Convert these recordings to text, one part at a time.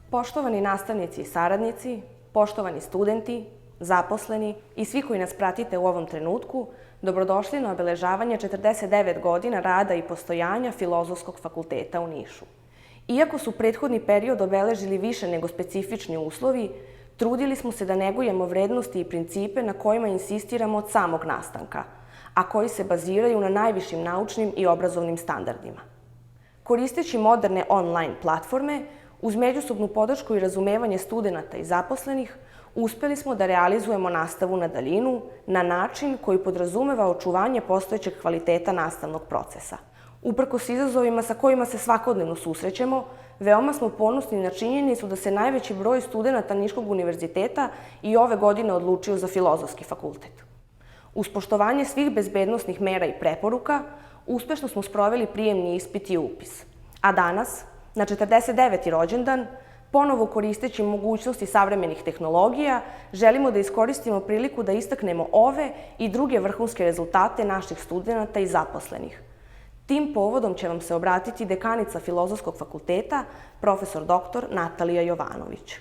Poštovani nastavnici i saradnici, poštovani studenti, zaposleni i svi koji nas pratite u ovom trenutku, dobrodošli na obeležavanje 49 godina rada i postojanja Filozofskog fakulteta u Nišu. Iako su prethodni period obeležili više nego specifični uslovi, trudili smo se da negujemo vrednosti i principe na kojima insistiramo od samog nastanka, a koji se baziraju na najvišim naučnim i obrazovnim standardima. Koristeći moderne online platforme, uz međusobnu podršku i razumevanje studenata i zaposlenih, uspeli smo da realizujemo nastavu na daljinu na način koji podrazumeva očuvanje postojećeg kvaliteta nastavnog procesa. Uprkos izazovima sa kojima se svakodnevno susrećemo, veoma smo ponosni na činjenicu da se najveći broj studenata Niškog univerziteta i ove godine odlučio za Filozofski fakultet. Uz poštovanje svih bezbednosnih mera i preporuka, uspešno smo sproveli prijemni ispit i upis. A danas, na 49. rođendan, ponovo koristeći mogućnosti savremenih tehnologija, želimo da iskoristimo priliku da istaknemo ove i druge vrhunske rezultate naših studenata i zaposlenih. Tim povodom će vam se obratiti dekanica Filozofskog fakulteta, profesor dr. Natalija Jovanović.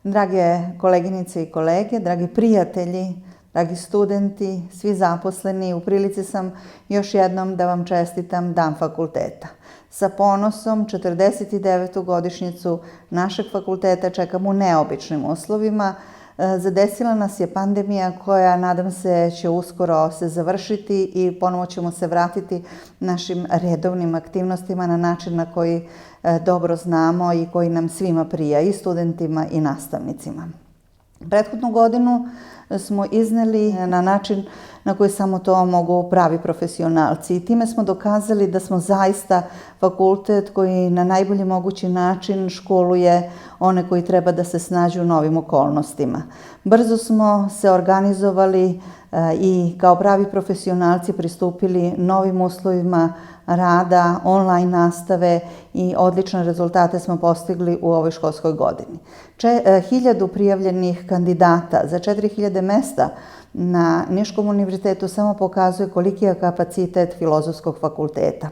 Drage koleginice i kolege, dragi prijatelji, dragi studenti, svi zaposleni, u prilici sam još jednom da vam čestitam Dan fakulteta. Sa ponosom 49. godišnjicu našeg fakulteta čekamo u neobičnim uslovima. Zadesila nas je pandemija koja, nadam se, će uskoro se završiti i ponovo ćemo se vratiti našim redovnim aktivnostima na način na koji dobro znamo i koji nam svima prija, i studentima i nastavnicima. Prethodnu godinu smo izneli na način na koji samo to mogu pravi profesionalci i time smo dokazali da smo zaista fakultet koji na najbolji mogući način školuje one koji treba da se snađu u novim okolnostima. Brzo smo se organizovali i kao pravi profesionalci pristupili novim uslovima rada, online nastave i odlične rezultate smo postigli u ovoj školskoj godini. 1000 prijavljenih kandidata za 4000 mesta na Niškom univerzitetu samo pokazuje koliki je kapacitet Filozofskog fakulteta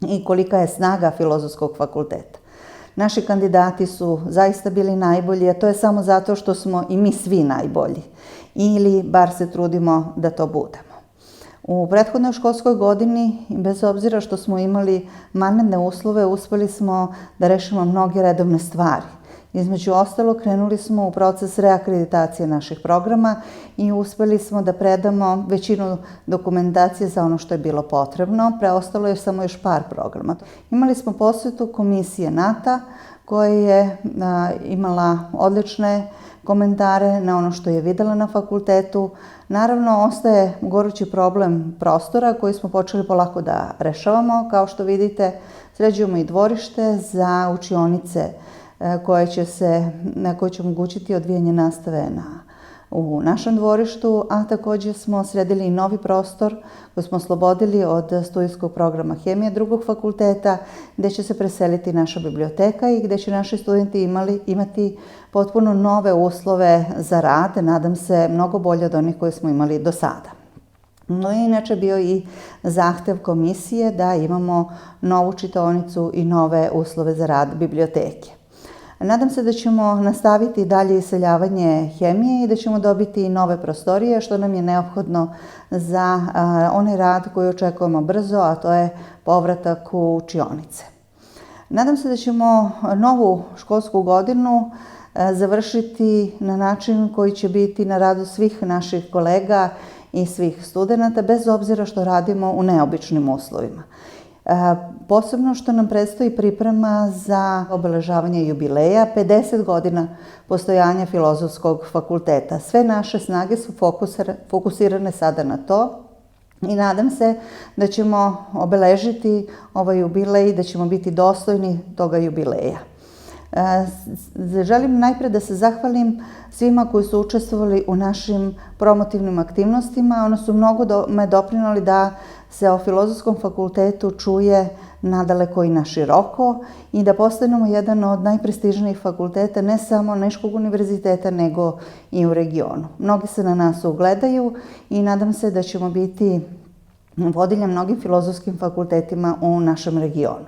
i kolika je snaga Filozofskog fakulteta. Naši kandidati su zaista bili najbolji, a to je samo zato što smo i mi svi najbolji, ili bar se trudimo da to budemo. U prethodnoj školskoj godini, bez obzira što smo imali vanredne uslove, uspeli smo da rešimo mnoge redovne stvari. Između ostalog, krenuli smo u proces reakreditacije naših programa i uspeli smo da predamo većinu dokumentacije za ono što je bilo potrebno. Preostalo je samo još par programa. Imali smo posjetu komisije NATA koja je imala odlične komentare na ono što je videla na fakultetu. Naravno, ostaje gorući problem prostora koji smo počeli polako da rešavamo. Kao što vidite, sređujemo i dvorište za učionice koje će omogućiti odvijanje nastave u našem dvorištu, a također smo sredili i novi prostor koji smo oslobodili od studijskog programa hemije drugog fakulteta, gdje će se preseliti naša biblioteka i gdje će naši studenti imati potpuno nove uslove za rad, nadam se mnogo bolje od onih koje smo imali do sada. No i inače bio i zahtev komisije da imamo novu čitaonicu i nove uslove za rad biblioteke. Nadam se da ćemo nastaviti dalje iseljavanje hemije i da ćemo dobiti nove prostorije, što nam je neophodno za onaj rad koji očekujemo brzo, a to je povratak u učionice. Nadam se da ćemo novu školsku godinu završiti na način koji će biti na radost svih naših kolega i svih studenata, bez obzira što radimo u neobičnim uslovima. Posebno što nam predstoji priprema za obeležavanje jubileja 50 godina postojanja Filozofskog fakulteta. Sve naše snage su fokusirane sada na to i nadam se da ćemo obeležiti ovaj jubilej i da ćemo biti dostojni toga jubileja. Želim najpre da se zahvalim svima koji su učestvovali u našim promotivnim aktivnostima. One su mnogo doprinijeli da se o Filozofskom fakultetu čuje nadaleko i na široko i da postanemo jedan od najprestižnijih fakulteta ne samo Niškog univerziteta nego i u regionu. Mnogi se na nas ugledaju i nadam se da ćemo biti vodilja mnogim filozofskim fakultetima u našem regionu.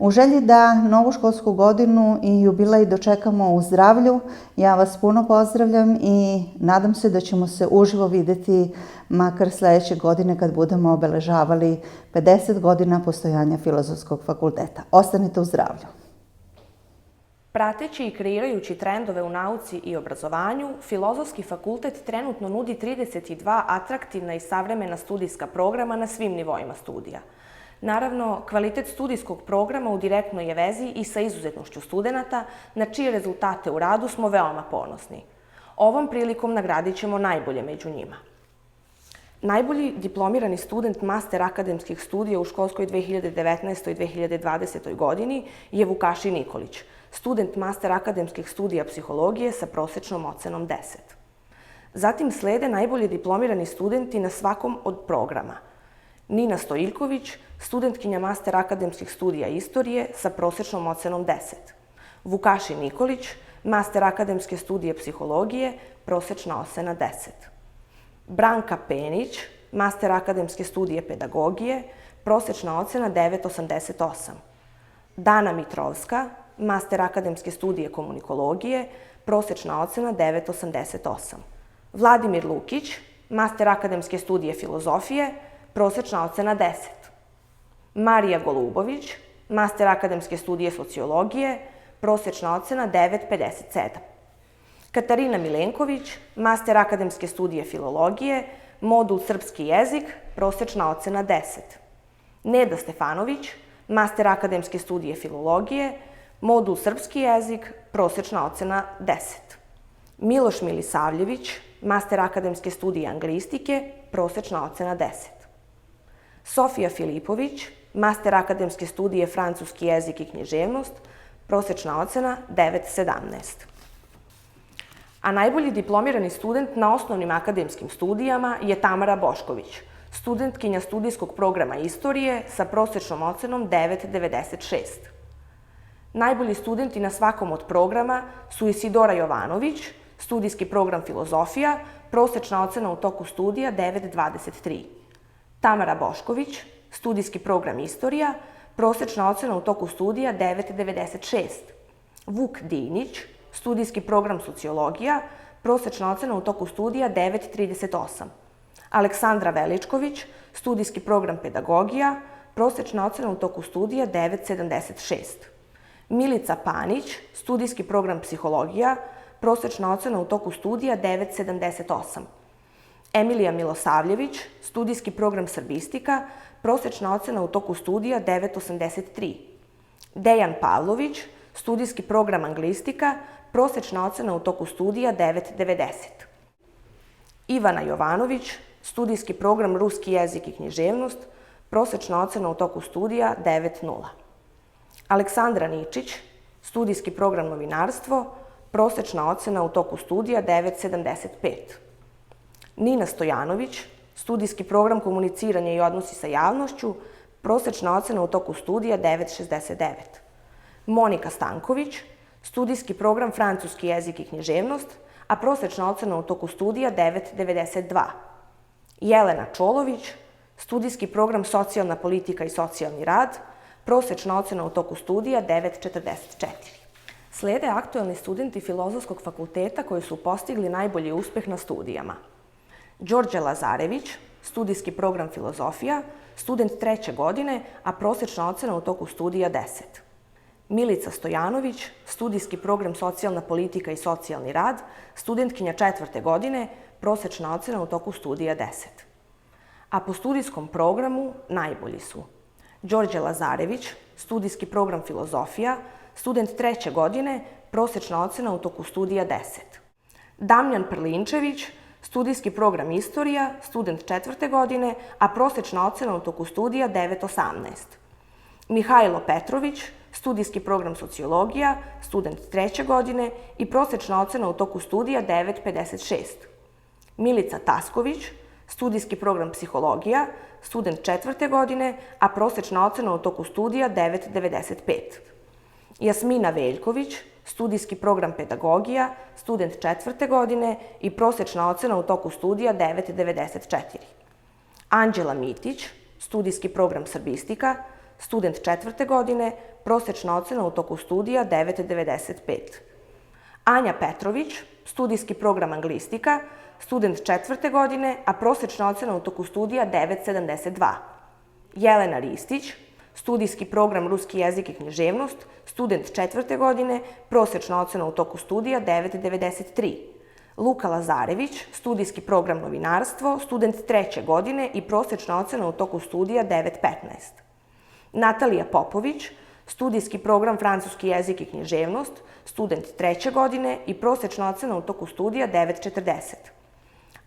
U želji da novu školsku godinu i jubilej dočekamo u zdravlju, ja vas puno pozdravljam i nadam se da ćemo se uživo videti makar sljedeće godine kad budemo obeležavali 50 godina postojanja Filozofskog fakulteta. Ostanite u zdravlju. Prateći i kreirajući trendove u nauci i obrazovanju, Filozofski fakultet trenutno nudi 32 atraktivna i savremena studijska programa na svim nivoima studija. Naravno, kvalitet studijskog programa u direktnoj je vezi i sa izuzetnošću studenata, na čije rezultate u radu smo veoma ponosni. Ovom prilikom nagradit ćemo najbolje među njima. Najbolji diplomirani student master akademskih studija u školskoj 2019. i 2020. godini je Vukašin Nikolić, student master akademskih studija psihologije sa prosečnom ocenom 10. Zatim slede najbolji diplomirani studenti na svakom od programa. Nina Stojiljković, studentkinja master akademskih studija istorije sa prosečnom ocenom 10. Vukašin Nikolić, master akademske studije psihologije, prosečna ocena 10. Branka Penić, master akademske studije pedagogije, prosečna ocena 9,88. Dana Mitrovska, master akademske studije komunikologije, prosečna ocena 9,88. Vladimir Lukić, master akademske studije filozofije, prosečna ocena 10. Marija Golubović, master akademske studije sociologije, prosečna ocena 9,57. Katarina Milenković, master akademske studije filologije, modul srpski jezik, prosečna ocena 10. Neda Stefanović, master akademske studije filologije, modul srpski jezik, prosečna ocena 10. Miloš Milisavljević, master akademske studije anglistike, prosečna ocena 10. Sofija Filipović, master akademske studije francuski jezik i književnost, prosečna ocena 9,17. A najbolji diplomirani student na osnovnim akademskim studijama je Tamara Bošković, studentkinja studijskog programa istorije sa prosečnom ocenom 9,96. Najbolji studenti na svakom od programa su Isidora Jovanović, studijski program filozofija, prosečna ocena u toku studija 9,23. Tamara Bošković, studijski program istorija, prosečna ocena u toku studija 9,96. Vuk Dinić, studijski program sociologija, prosečna ocena u toku studija 9,38. Aleksandra Veličković, studijski program pedagogija, prosečna ocena u toku studija 9,76. Milica Panić, studijski program psihologija, prosečna ocena u toku studija 9,78. Emilija Milosavljević, studijski program srbistika, prosečna ocena u toku studija 9,83. Dejan Pavlović, studijski program anglistika, prosečna ocena u toku studija 9,90. Ivana Jovanović, studijski program ruski jezik i književnost, prosečna ocena u toku studija 9,0. Aleksandra Ničić, studijski program novinarstvo, prosečna ocena u toku studija 9,75. Nina Stojanović, studijski program komuniciranje i odnosi sa javnošću, prosečna ocena u toku studija 9,69. Monika Stanković, studijski program francuski jezik i književnost, a prosečna ocena u toku studija 9,92. Jelena Čolović, studijski program socijalna politika i socijalni rad, prosečna ocena u toku studija 9,44. Slede aktuelni studenti Filozofskog fakulteta koji su postigli najbolji uspeh na studijama. Đorđe Lazarević, studijski program filozofija, student 3. godine, a prosečna ocena u toku studija 10. Milica Stojanović, studijski program socijalna politika i socijalni rad, studentkinja 4. godine, prosečna ocena u toku studija 10. A po studijskom programu najbolji su Đorđe Lazarević, studijski program filozofija, student 3. godine, prosečna ocena u toku studija 10. Damjan Prlinčević, studijski program istorija, student 4. godine, a prosečna ocena u toku studija 9,18. Mihajlo Petrović, studijski program sociologija, student 3. godine i prosečna ocena u toku studija 9,56. Milica Tasković, studijski program psihologija, student 4. godine, a prosečna ocena u toku studija 9,95. Jasmina Veljković, studijski program pedagogija, student 4. godine i prosečna ocena u toku studija 9,94. Anđela Mitić, studijski program srbistika, student 4. godine, prosečna ocena u toku studija 9,95. Anja Petrović, studijski program anglistika, student 4. godine, a prosečna ocena u toku studija 9,72. Jelena Ristić, studijski program ruski jezik i književnost, student 4. godine, prosečna ocena u toku studija 9,93. Luka Lazarević, studijski program novinarstvo, student 3. godine i prosečna ocena u toku studija 9,15. Natalija Popović, studijski program francuski jezik i književnost, student 3. godine i prosečna ocena u toku studija 9,40.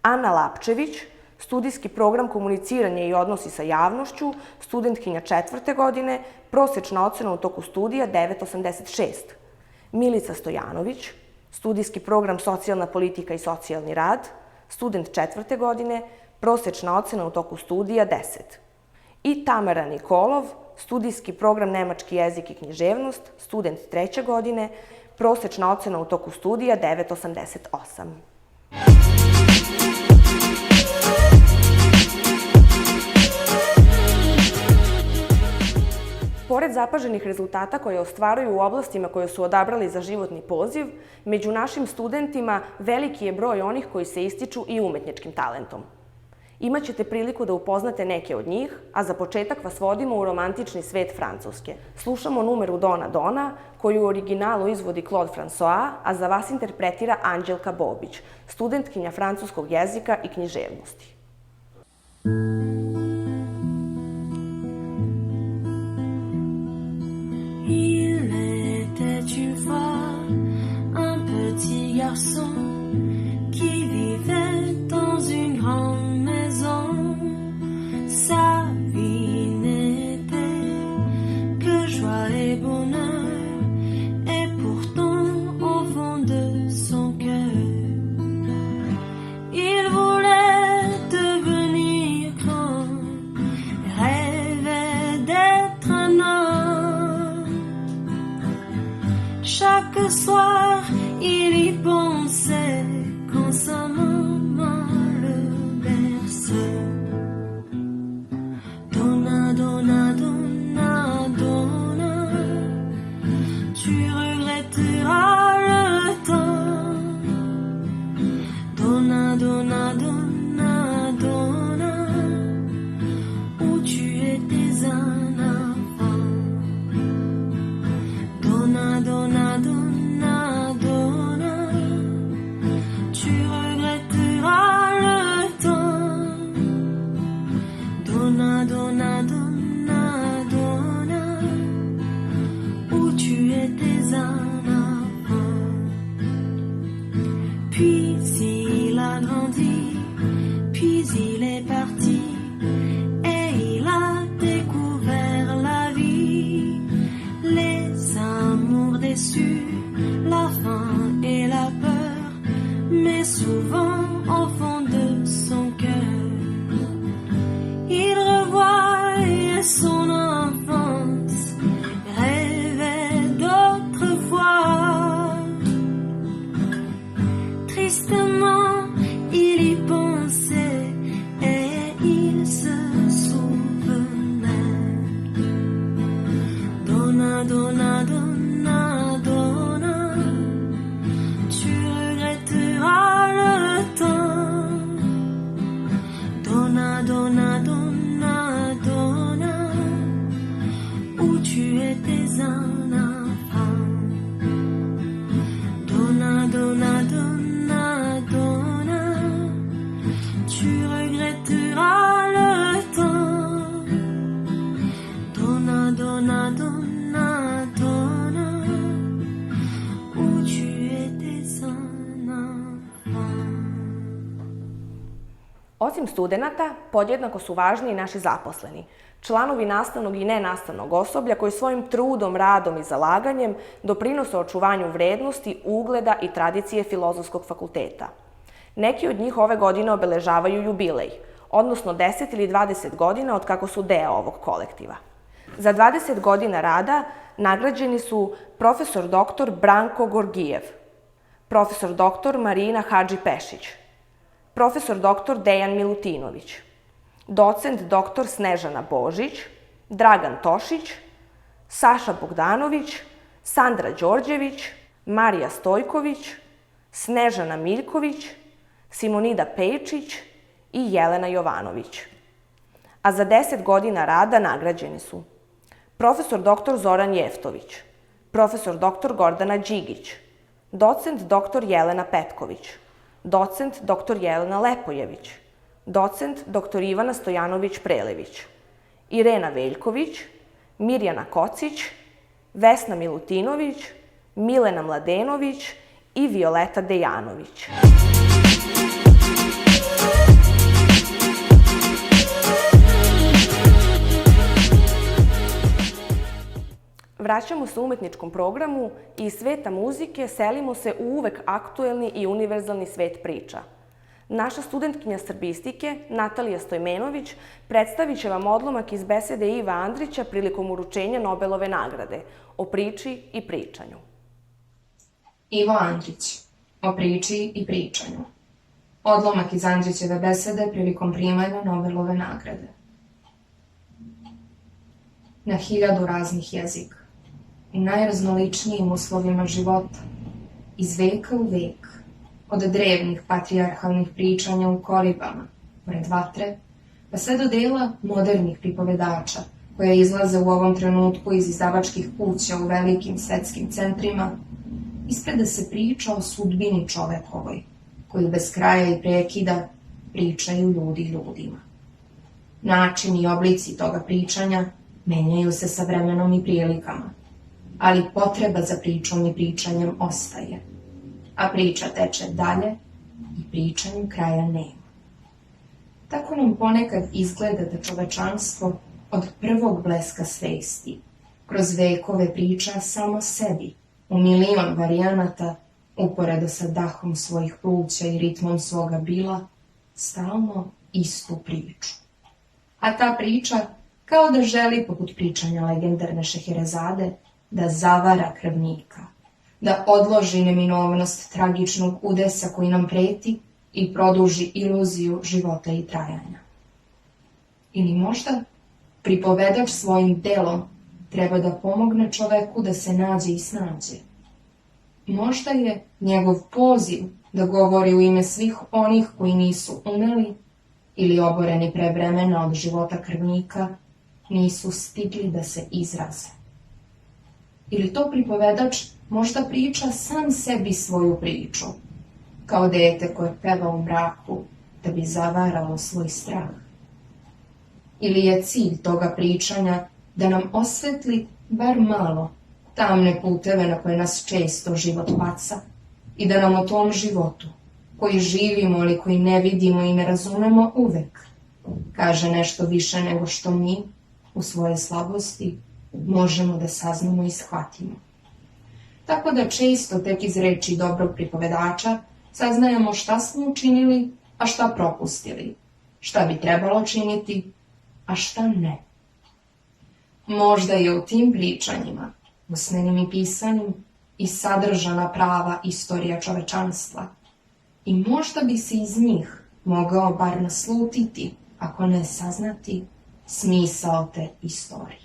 Ana Lapčević, studijski program komuniciranje i odnosi sa javnošću, studentkinja 4. godine, prosečna ocena u toku studija 9,86. Milica Stojanović, studijski program socijalna politika i socijalni rad, student 4. godine, prosečna ocena u toku studija 10. I Tamara Nikolov, studijski program nemački jezik i književnost, student 3. godine, prosečna ocena u toku studija 9,88. Pored zapaženih rezultata koje ostvaruju u oblastima koje su odabrali za životni poziv, među našim studentima veliki je broj onih koji se ističu i umetničkim talentom. Imaćete priliku da upoznate neke od njih, a za početak vas vodimo u romantični svet Francuske. Slušamo numeru Dona Dona, koju u originalu izvodi Claude François, a za vas interpretira Anđelka Bobić, studentkinja francuskog jezika i književnosti. Il était une fois un petit garçon qui vivait dans une grande maison. Sa vie n'était que joie et bonheur, et pourtant au fond de son cœur, il voulait devenir grand, rêvait d'être un homme. Chaque soir, il y pensait quand sa maman le berçait. Donna, donna, donna, donna, tu regretteras le temps. Donna, donna, donna, donna, où tu étais un enfant. Donna, donna, donna, donna, tu regretteras le temps. Donna, donna, donna, donna, où tu étais un enfant. Puis il a grandi, puis il est parti, et il a découvert la vie, les amours déçus, la faim et la peur, mais souvent au fond de son cœur, il revoit son enfance, rêvait d'autrefois. Tristement, il y pensait et il se souvenait. Donna, donna, donna, donna, tu regretteras le temps. Donna, donna, donna, donna, où tu étais un enfant. Donna, donna, donna, donna, tu regretteras le temps. Donna, donna, donna, donna, où tu étais un enfant. Osim studenata, podjednako su važni i naši zaposleni, članovi nastavnog i nenastavnog osoblja koji svojim trudom, radom i zalaganjem doprinose očuvanju vrednosti, ugleda i tradicije Filozofskog fakulteta. Neki od njih ove godine obeležavaju jubilej, odnosno 10 ili 20 godina od kako su deo ovog kolektiva. Za 20 godina rada nagrađeni su profesor dr. Branko Gorgijev, profesor dr. Marina Hadži-Pešić, profesor dr. Dejan Milutinović, docent dr. Snežana Božić, Dragan Tošić, Saša Bogdanović, Sandra Đorđević, Marija Stojković, Snežana Miljković, Simonida Pejčić i Jelena Jovanović. A za 10 godina rada nagrađeni su profesor dr. Zoran Jeftović, profesor dr. Gordana Đigić, docent dr. Jelena Petković, docent dr. Jelena Lepojević, docent dr. Ivana Stojanović-Prelević, Irena Veljković, Mirjana Kocić, Vesna Milutinović, Milena Mladenović i Violeta Dejanović. Vraćamo se u umetničkom programu i iz sveta muzike selimo se u uvek aktuelni i univerzalni svet priča. Naša studentkinja srbistike, Natalija Stojmenović, predstavit će vam odlomak iz besede Iva Andrića prilikom uručenja Nobelove nagrade o priči i pričanju. Ivo Andrić, o priči i pričanju. Odlomak iz Andrićeve besede prilikom primanja Nobelove nagrade. Na 1000 raznih jezika, u najraznoličnijim uslovima života, iz veka u vek, od drevnih patrijarhalnih pričanja u kolibama, pored vatre, pa sve do dela modernih pripovedača, koje izlaze u ovom trenutku iz izdavačkih kuća u velikim svetskim centrima, ispreda se priča o sudbini čovekovoj, koju bez kraja i prekida pričaju ljudi ljudima. Načini i oblici toga pričanja menjaju se sa vremenom i prilikama, ali potreba za pričom i pričanjem ostaje, a priča teče dalje i pričanju kraja nema. Tako nam ponekad izgleda da čovečanstvo od prvog bleska svesti kroz vekove priča samo sebi u milion varijanata uporedo sa dahom svojih pluća i ritmom svoga bila stalno istu priču. A ta priča kao da želi, poput pričanja legendarne Šeherezade, da zavara krvnika, da odloži neminovnost tragičnog udesa koji nam preti i produži iluziju života i trajanja. Ili možda pripovedač svojim delom treba da pomogne čoveku da se nađe i snađe. Možda je njegov poziv da govori u ime svih onih koji nisu umeli ili oboreni pre vremena od života krvnika nisu stigli da se izraze. Ili to pripovedač možda priča sam sebi svoju priču, kao dete koje peva u mraku da bi zavaralo svoj strah. Ili je cilj toga pričanja da nam osvetli bar malo tamne puteve na koje nas često život baca i da nam o tom životu, koji živimo ali koji ne vidimo i ne razumemo uvek, kaže nešto više nego što mi, u svoje slabosti, možemo da saznamo i shvatimo. Tako da često tek iz reči dobrog pripovedača saznajemo šta smo učinili, a šta propustili, šta bi trebalo činiti, a šta ne. Možda je u tim pričanjima, usmenim i pisanim, i sadržana prava istorija čovečanstva, i možda bi se iz njih mogao bar naslutiti, ako ne saznati, smisao te istorije.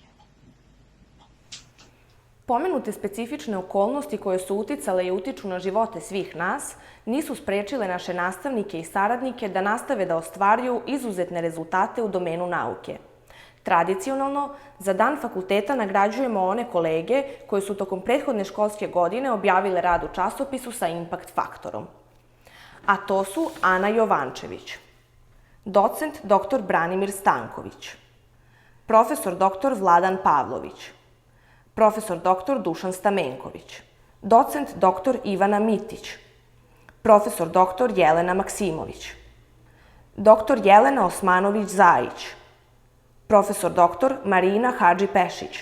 Pomenute specifične okolnosti koje su uticale i utiču na živote svih nas nisu sprečile naše nastavnike i saradnike da nastave da ostvaruju izuzetne rezultate u domenu nauke. Tradicionalno, za Dan fakulteta nagrađujemo one kolege koje su tokom prethodne školske godine objavile rad u časopisu sa impact faktorom. A to su Ana Jovančević, docent dr. Branimir Stanković, profesor dr. Vladan Pavlović, profesor dr. Dušan Stamenković, docent dr. Ivana Mitić, profesor dr. Jelena Maksimović, dr. Jelena Osmanović-Zajić, profesor dr. Marina Hadži-Pešić,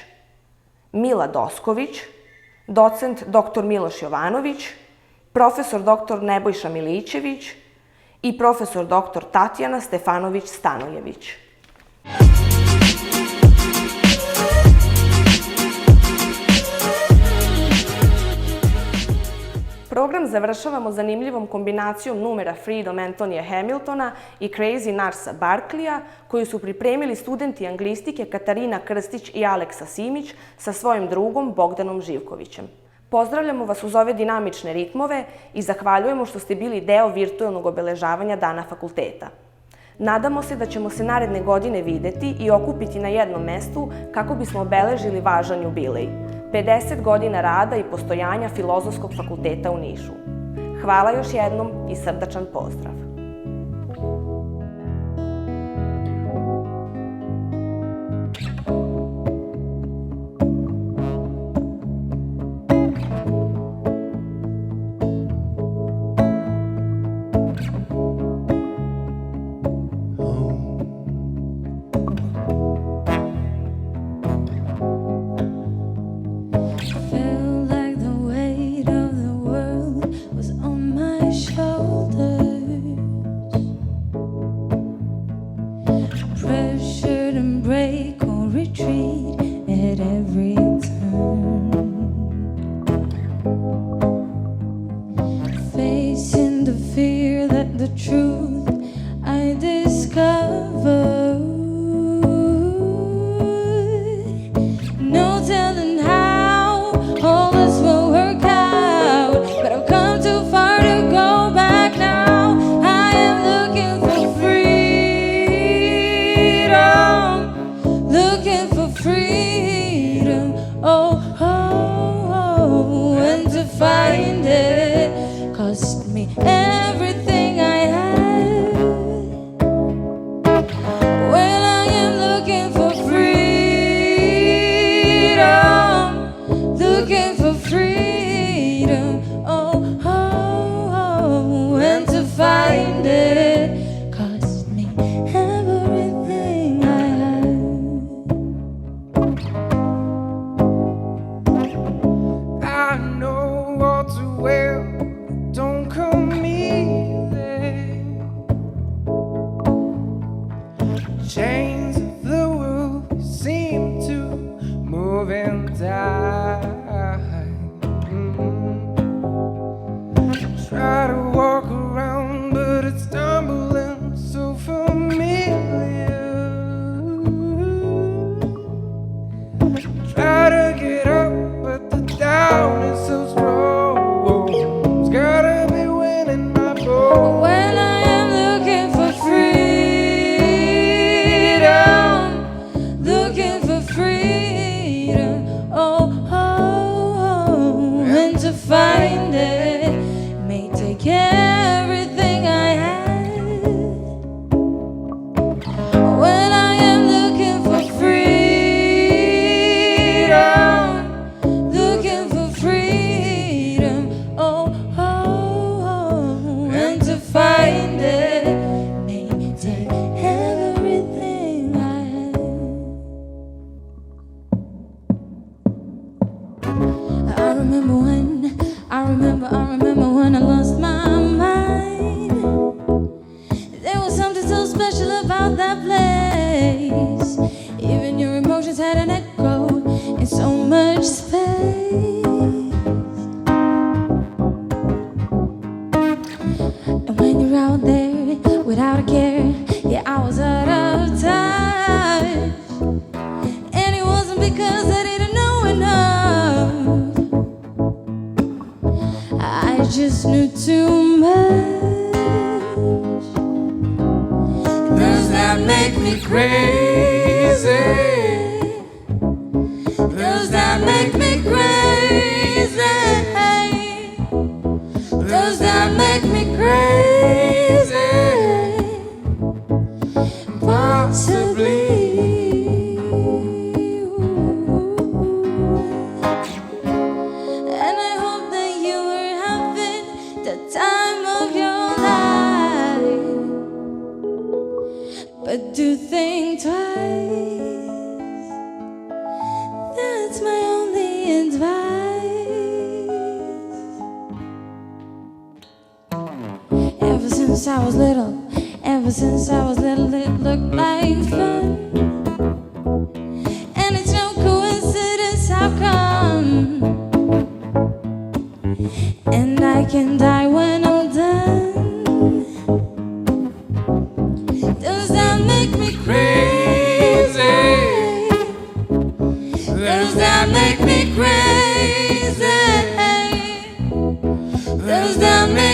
Mila Dosković, docent dr. Miloš Jovanović, profesor dr. Nebojša Milićević i profesor dr. Tatjana Stefanović-Stanojević. Program završavamo zanimljivom kombinacijom numera Freedom Antonija Hamiltona i Crazy Narsa Barkleya, koju su pripremili studenti anglistike Katarina Krstić i Aleksa Simić sa svojim drugom Bogdanom Živkovićem. Pozdravljamo vas uz ove dinamične ritmove i zahvaljujemo što ste bili deo virtualnog obeležavanja Dana fakulteta. Nadamo se da ćemo se naredne godine videti i okupiti na jednom mestu kako bismo obeležili važan jubilej. 50 godina rada i postojanja Filozofskog fakulteta u Nišu. Hvala još jednom i srdačan pozdrav. Ever since I was little, it looked like fun. And it's no coincidence how come. And I I can die when I'm done. Does that make me crazy? Does that make me crazy? Does that make